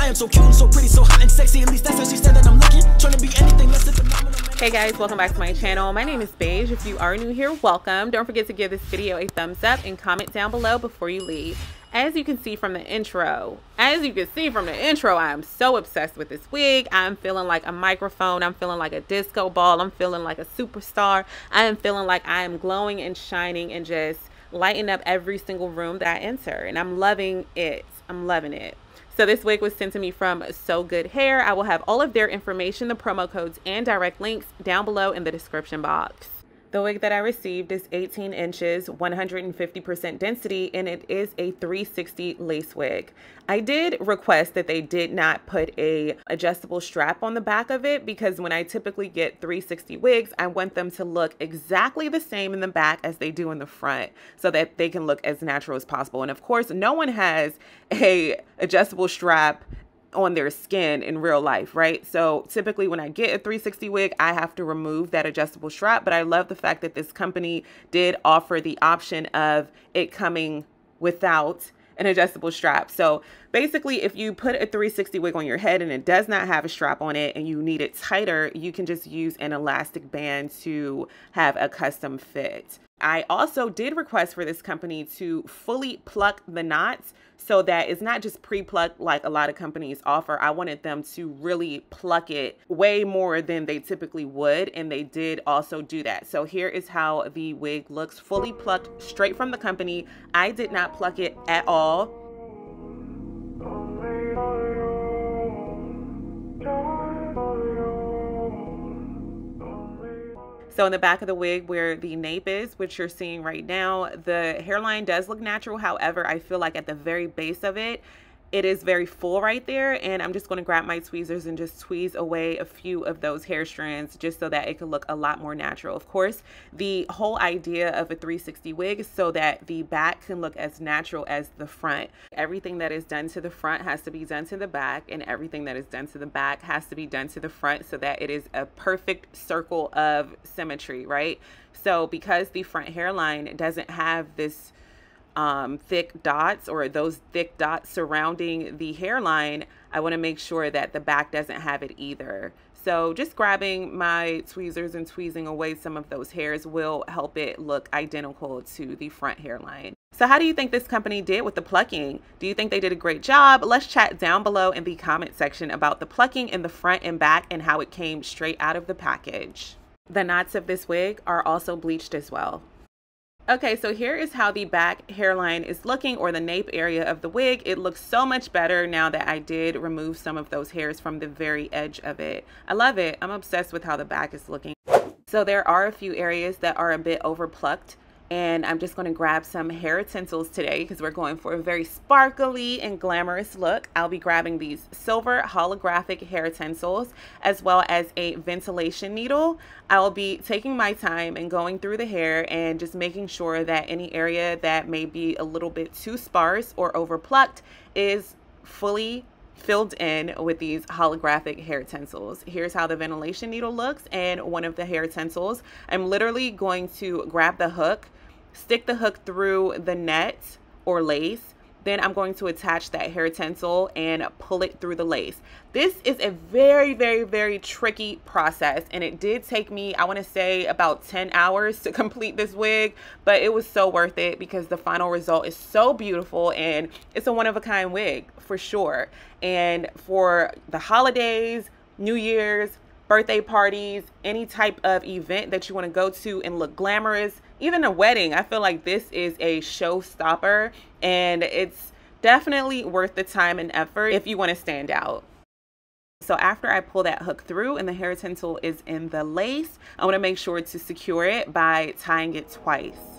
am so cute, so pretty, so hot and sexy. At least that's how she said that I'm looking. Trying to be anything less than phenomenal. Hey guys, welcome back to my channel. My name is Beige. If you are new here, welcome. Don't forget to give this video a thumbs up and comment down below before you leave. As you can see from the intro, I am so obsessed with this wig. I'm feeling like a microphone. I'm feeling like a disco ball. I'm feeling like a superstar. I am feeling like I am glowing and shining and just lighting up every single room that I enter. And I'm loving it. I'm loving it. So this wig was sent to me from So Good Hair. I will have all of their information, the promo codes, and direct links down below in the description box. The wig that I received is 18 inches, 150% density, and it is a 360 lace wig. I did request that they did not put a adjustable strap on the back of it because when I typically get 360 wigs, I want them to look exactly the same in the back as they do in the front so that they can look as natural as possible. And of course, no one has a adjustable strap on their skin in real life, right? So typically when I get a 360 wig, I have to remove that adjustable strap, but I love the fact that this company did offer the option of it coming without an adjustable strap. So basically, if you put a 360 wig on your head and it does not have a strap on it and you need it tighter, you can just use an elastic band to have a custom fit. I also did request for this company to fully pluck the knots so that it's not just pre-plucked like a lot of companies offer. I wanted them to really pluck it way more than they typically would, and they did also do that. So here is how the wig looks, fully plucked straight from the company. I did not pluck it at all. So in the back of the wig where the nape is, which you're seeing right now, the hairline does look natural. However, I feel like at the very base of it, it is very full right there. And I'm just going to grab my tweezers and just tweeze away a few of those hair strands just so that it can look a lot more natural. Of course, the whole idea of a 360 wig is so that the back can look as natural as the front. Everything that is done to the front has to be done to the back, and everything that is done to the back has to be done to the front so that it is a perfect circle of symmetry, right? So because the front hairline doesn't have this thick dots or those thick dots surrounding the hairline, I want to make sure that the back doesn't have it either. So just grabbing my tweezers and tweezing away some of those hairs will help it look identical to the front hairline. So how do you think this company did with the plucking? Do you think they did a great job? Let's chat down below in the comment section about the plucking in the front and back and how it came straight out of the package. The knots of this wig are also bleached as well. Okay, so here is how the back hairline is looking, or the nape area of the wig. It looks so much better now that I did remove some of those hairs from the very edge of it. I love it. I'm obsessed with how the back is looking. So there are a few areas that are a bit over plucked, and I'm just going to grab some hair tinsels today because we're going for a very sparkly and glamorous look. I'll be grabbing these silver holographic hair tinsels as well as a ventilation needle. I'll be taking my time and going through the hair and just making sure that any area that may be a little bit too sparse or over plucked is fully filled in with these holographic hair tinsels. Here's how the ventilation needle looks and one of the hair tinsels. I'm literally going to grab the hook, stick the hook through the net or lace, then I'm going to attach that hair tinsel and pull it through the lace. This is a very, very, very tricky process, and it did take me, I want to say, about 10 hours to complete this wig, but it was so worth it because the final result is so beautiful and it's a one-of-a-kind wig for sure. And for the holidays, New Year's, birthday parties, any type of event that you want to go to and look glamorous, even a wedding, I feel like this is a showstopper, and it's definitely worth the time and effort if you want to stand out. So after I pull that hook through and the hair tinsel is in the lace, I want to make sure to secure it by tying it twice.